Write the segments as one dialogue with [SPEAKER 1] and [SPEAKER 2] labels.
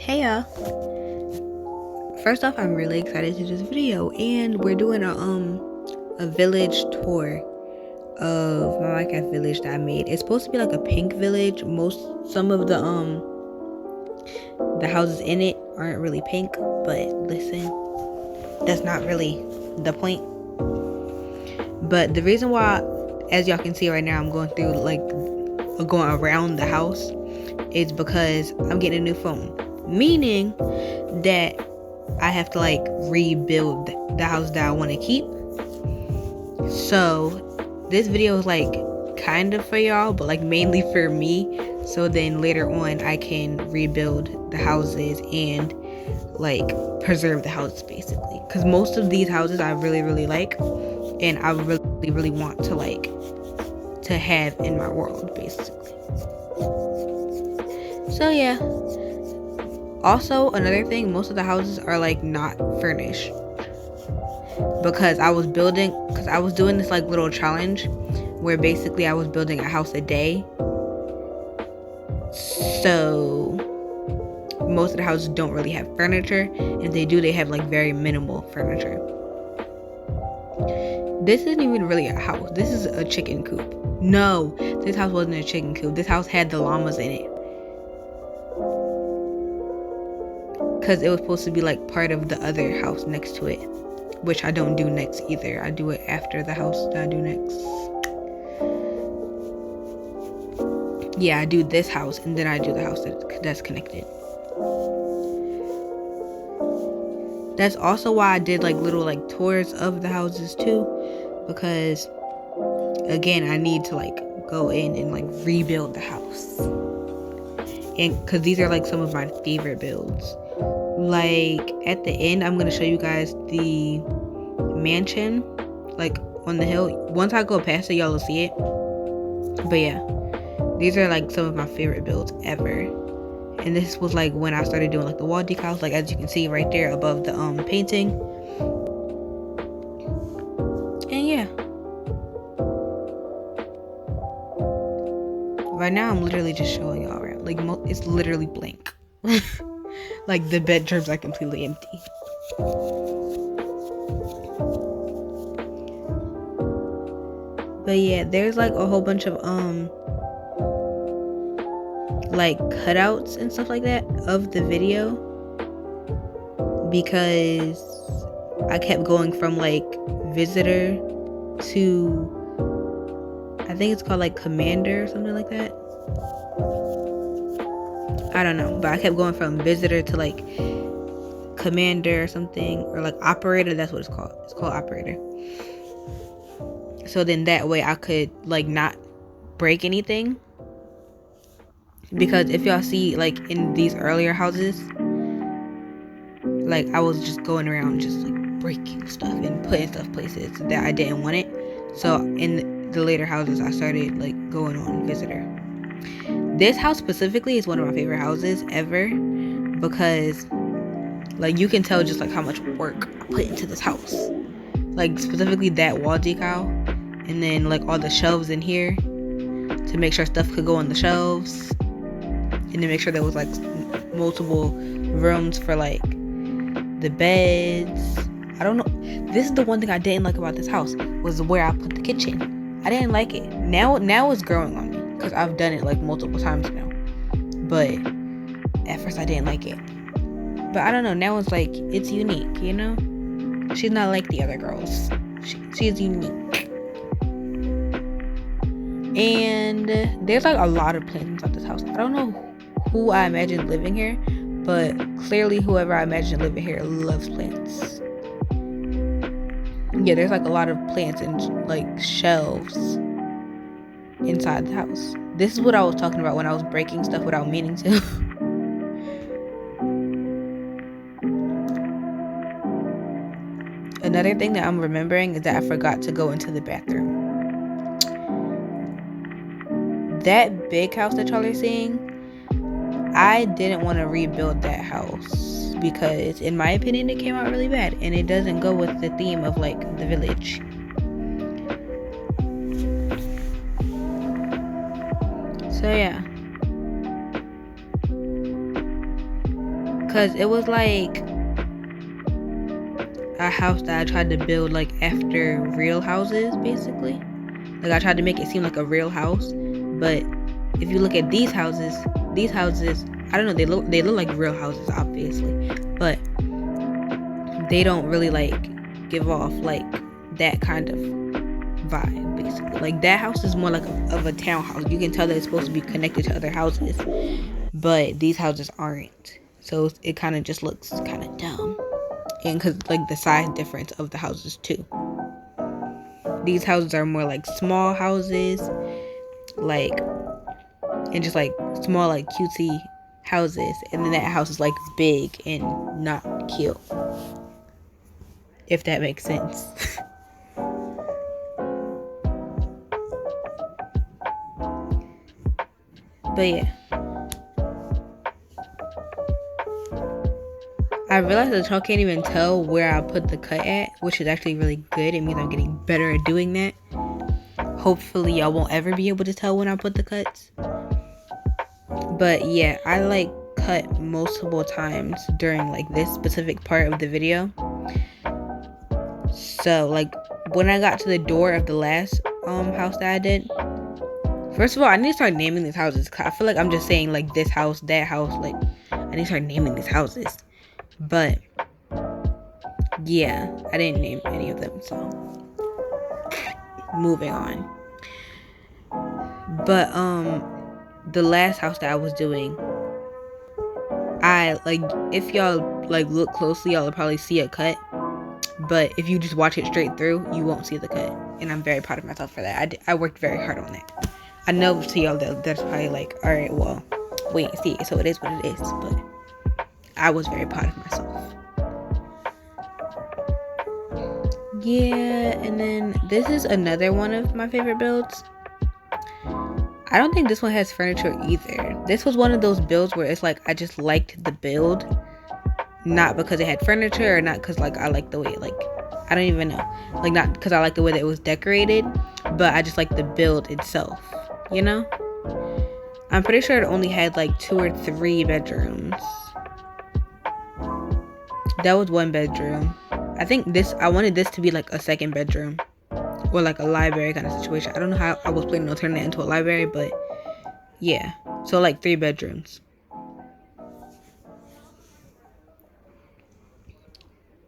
[SPEAKER 1] Hey y'all. First off, I'm really excited to do this video, and we're doing a village tour of my Minecraft village that I made. It's supposed to be like a pink village. Some of the houses in it aren't really pink, but listen, that's not really the point. But the reason why, as y'all can see right now, I'm going around the house is because I'm getting a new phone, meaning that I have to rebuild the house that I want to keep. So this video is kind of for y'all, but mainly for me, so then later on I can rebuild the houses and preserve the houses, basically, because most of these houses I really like, and I really want to have in my world, basically. So yeah. Also, another thing, most of the houses are not furnished, because I was doing this little challenge where basically I was building a house a day. So most of the houses don't really have furniture, and if they do, they have very minimal furniture. This isn't even really a house. This is a chicken coop. No, this house wasn't a chicken coop. This house had the llamas in it, because it was supposed to be part of the other house next to it, which I don't do next either. I do it after the house that I do next. Yeah, I do this house and then I do the house that's connected. That's also why I did little tours of the houses too, because again, I need to go in and rebuild the house, and because these are some of my favorite builds. At the end, I'm gonna show you guys the mansion on the hill. Once I go past it, y'all will see it. But yeah, these are some of my favorite builds ever. And this was when I started doing the wall decals, as you can see right there above the painting. And yeah, right now I'm literally just showing y'all around. It's literally blank. The bedrooms are completely empty. But yeah, there's a whole bunch of cutouts and stuff like that of the video, because I kept going from visitor to, I think it's called commander or something like that. I don't know, but I kept going from visitor to commander or something, or operator. That's what it's called. It's called operator. So then that way I could not break anything, because if y'all see in these earlier houses, I was just going around just breaking stuff and putting stuff places that I didn't want it. So in the later houses I started going on visitor. This house specifically is one of my favorite houses ever, because you can tell just how much work I put into this house. Specifically that wall decal, and then all the shelves in here to make sure stuff could go on the shelves, and to make sure there was multiple rooms for the beds. I don't know. This is the one thing I didn't like about this house, was where I put the kitchen. I didn't like it. Now it's growing on me, because I've done it multiple times now. But at first I didn't like it. But I don't know. Now it's it's unique, you know? She's not like the other girls. She's unique. And there's a lot of plants inside this house. I don't know who I imagine living here, but clearly whoever I imagine living here loves plants. Yeah, there's a lot of plants and shelves inside the house. This is what I was talking about when I was breaking stuff without meaning to. Another thing that I'm remembering is that I forgot to go into the bathroom. That big house that y'all are seeing, I didn't want to rebuild that house, because in my opinion it came out really bad, and it doesn't go with the theme of the village. So yeah. because it was like a house that I tried to build like after real houses, basically. Like I tried to make it seem like a real house, but if you look at these houses, I don't know, they look like real houses, obviously, but they don't really like give off like that kind of vibe, basically. Like that house is more like of a townhouse. You can tell that it's supposed to be connected to other houses, but these houses aren't. So it kind of just looks kind of dumb, and because like the size difference of the houses too. These houses are more like small houses, like, and just like small like cutesy houses, and then that house is like big and not cute, if that makes sense. But yeah, I realized that y'all can't even tell where I put the cut at, which is actually really good. It means I'm getting better at doing that. Hopefully y'all won't ever be able to tell when I put the cuts. But yeah, I like cut multiple times during like this specific part of the video. So like when I got to the door of the last house that I did, first of all, I need to start naming these houses, cause I feel like I'm just saying like this house, that house. Like I need to start naming these houses. But yeah, I didn't name any of them, so moving on. But the last house that I was doing, I like, if y'all like look closely, y'all will probably see a cut. But if you just watch it straight through, you won't see the cut, and I'm very proud of myself for that. I worked very hard on that. I know to y'all that's probably like, all right, well, wait and see. So it is what it is, but I was very proud of myself. Yeah, and then this is another one of my favorite builds. I don't think this one has furniture either. This was one of those builds where it's like I just liked the build, not because it had furniture, or not because like I like the way, like, I don't even know, like not because I like the way that it was decorated, but I just like the build itself, you know. I'm pretty sure it only had like 2 or 3 bedrooms. That was 1 bedroom. I think I wanted this to be like a 2nd bedroom, or like a library kind of situation. I don't know how I was planning on turning it into a library, but yeah. So like 3 bedrooms.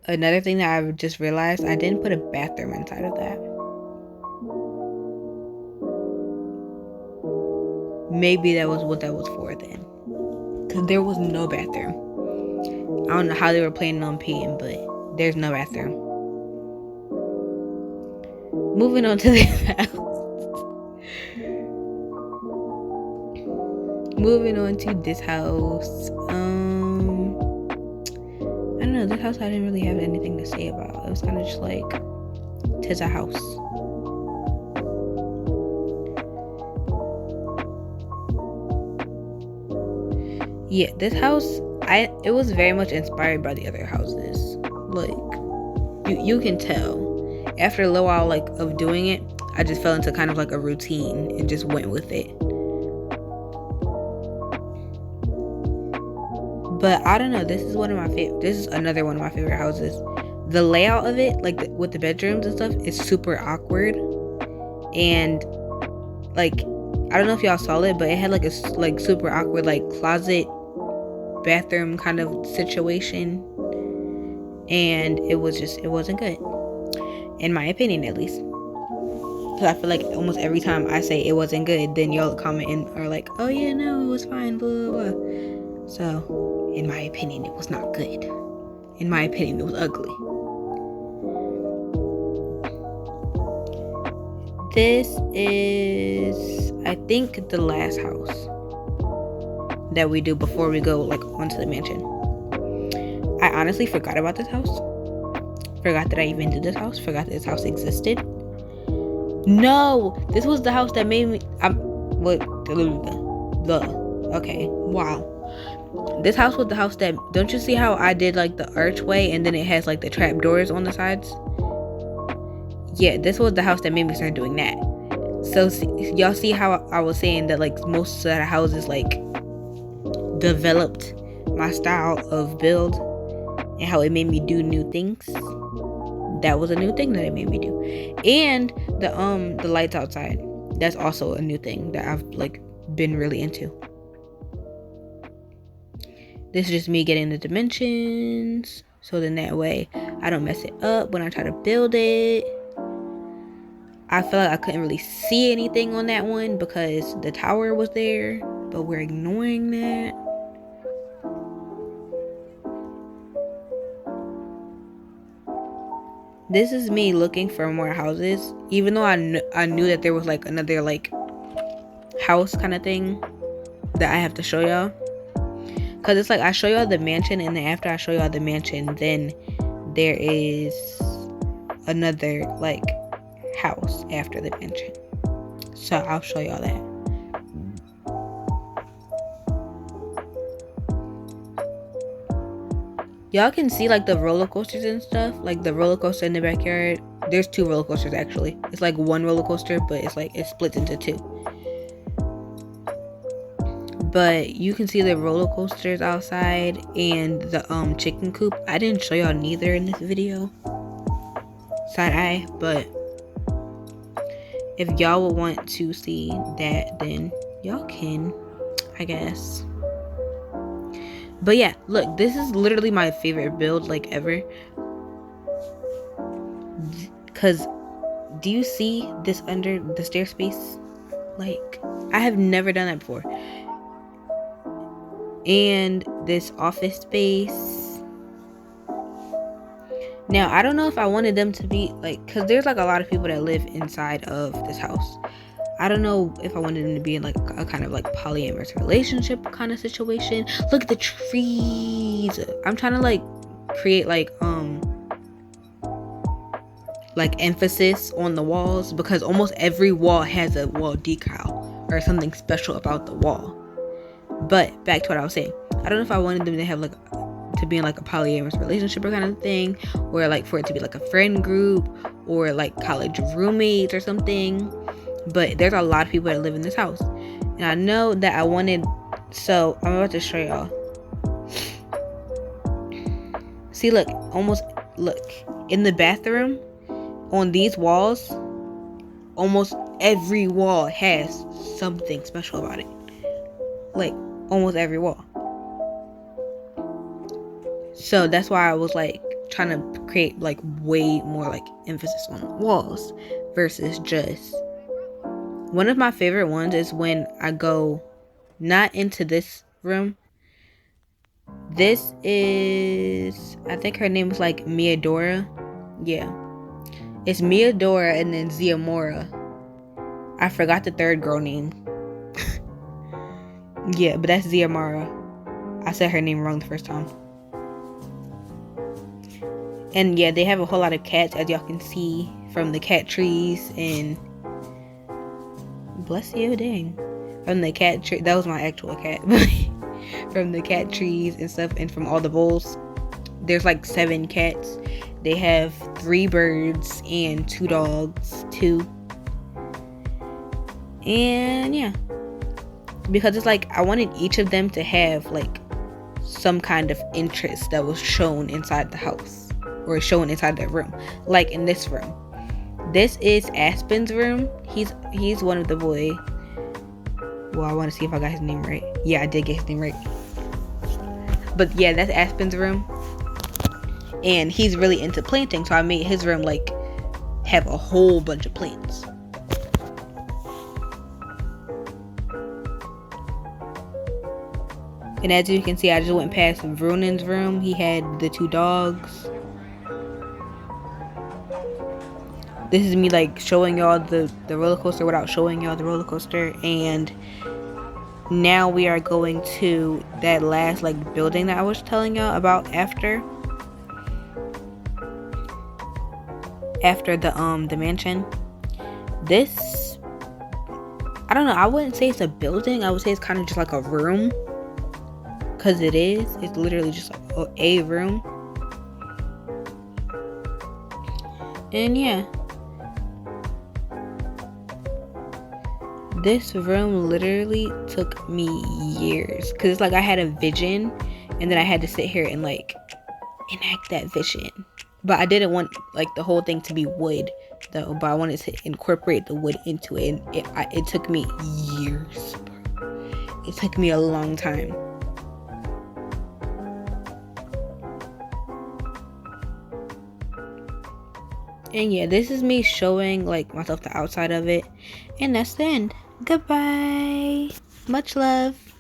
[SPEAKER 1] Another thing that I just realized, I didn't put a bathroom inside of that. Maybe that was what that was for then, because there was no bathroom. I don't know how they were planning on peeing, but there's no bathroom. Moving on to this house. Moving on to this house. I don't know, this house I didn't really have anything to say about. It was kind of just like, 'tis a house. Yeah, this house, it was very much inspired by the other houses. Like, you can tell. After a little while like of doing it, I just fell into kind of like a routine and just went with it. But I don't know, this is another one of my favorite houses. The layout of it, like with the bedrooms and stuff, is super awkward. And like, I don't know if y'all saw it, but it had like a like super awkward like closet bathroom kind of situation, and it wasn't good, in my opinion, at least. Because I feel like almost every time I say it wasn't good, then y'all comment and are like, oh yeah, no, it was fine, blah blah blah. So in my opinion, it was not good. In my opinion, it was ugly. This is, I think, the last house that we do before we go like onto the mansion. I honestly forgot about this house. Forgot that I even did this house. Forgot that this house existed. No, this was the house that made me. Okay, wow. This house was the house that. Don't you see how I did like the archway and then it has like the trap doors on the sides? Yeah, this was the house that made me start doing that. So y'all see how I was saying that like most of the houses like developed my style of build and how it made me do new things. That was a new thing that it made me do. And the lights outside. That's also a new thing that I've like been really into. This is just me getting the dimensions, so then that way I don't mess it up when I try to build it. I feel like I couldn't really see anything on that one because the tower was there, but we're ignoring that. This is me looking for more houses, even though I knew that there was like another like house kind of thing that I have to show y'all. Cause it's like I show y'all the mansion, and then after I show y'all the mansion, then there is another like house after the mansion. So I'll show y'all that. Y'all can see like the roller coasters and stuff, like the roller coaster in the backyard. There's 2 roller coasters actually. It's like 1 roller coaster, but it's like it splits into 2. But you can see the roller coasters outside and the chicken coop. I didn't show y'all neither in this video. Side eye, but if y'all would want to see that, then y'all can, I guess. But yeah, look, this is literally my favorite build like ever. Cause do you see this under the stair space? Like, I have never done that before. And this office space. Now, I don't know if I wanted them to be like, because there's like a lot of people that live inside of this house. I don't know if I wanted them to be in like a kind of like polyamorous relationship kind of situation. Look at the trees. I'm trying to like create like emphasis on the walls, because almost every wall has a wall decal or something special about the wall. But back to what I was saying, I don't know if I wanted them to have like to be in like a polyamorous relationship or kind of thing, or like for it to be like a friend group or like college roommates or something. But there's a lot of people that live in this house, and I know that I wanted, so I'm about to show y'all. See, look, look in the bathroom on these walls, almost every wall has something special about it. Like almost every wall. So that's why I was like trying to create like way more like emphasis on the walls versus just. One of my favorite ones is when I go not into this room. This is, I think her name is like Miadora. Yeah. It's Miadora and then Ziamora. I forgot the third girl name. Yeah, but that's Ziamara. I said her name wrong the first time. And yeah, they have a whole lot of cats, as y'all can see from the cat trees and bless you, dang. From the cat tree, that was my actual cat. From the cat trees and stuff, and from all the bowls, there's like 7 cats. They have 3 birds and 2 dogs, 2. And yeah, because it's like I wanted each of them to have like some kind of interest that was shown inside the house or shown inside the room. Like in this room, this is Aspen's room. He's one of the boy. Well, I want to see if I got his name right. Yeah, I did get his name right. But yeah, that's Aspen's room, and he's really into planting, so I made his room like have a whole bunch of plants. And as you can see, I just went past Vrunen's room. He had the 2 dogs. This is me like showing y'all the roller coaster without showing y'all the roller coaster. And now we are going to that last like building that I was telling y'all about after the mansion. This, I don't know, I wouldn't say it's a building. I would say it's kind of just like a room. Because it's literally just like a room. And yeah, this room literally took me years, because it's like I had a vision and then I had to sit here and like enact that vision. But I didn't want like the whole thing to be wood though, but I wanted to incorporate the wood into it, and it took me years. It took me a long time. And yeah, this is me showing like myself the outside of it, and that's the end. Goodbye, much love.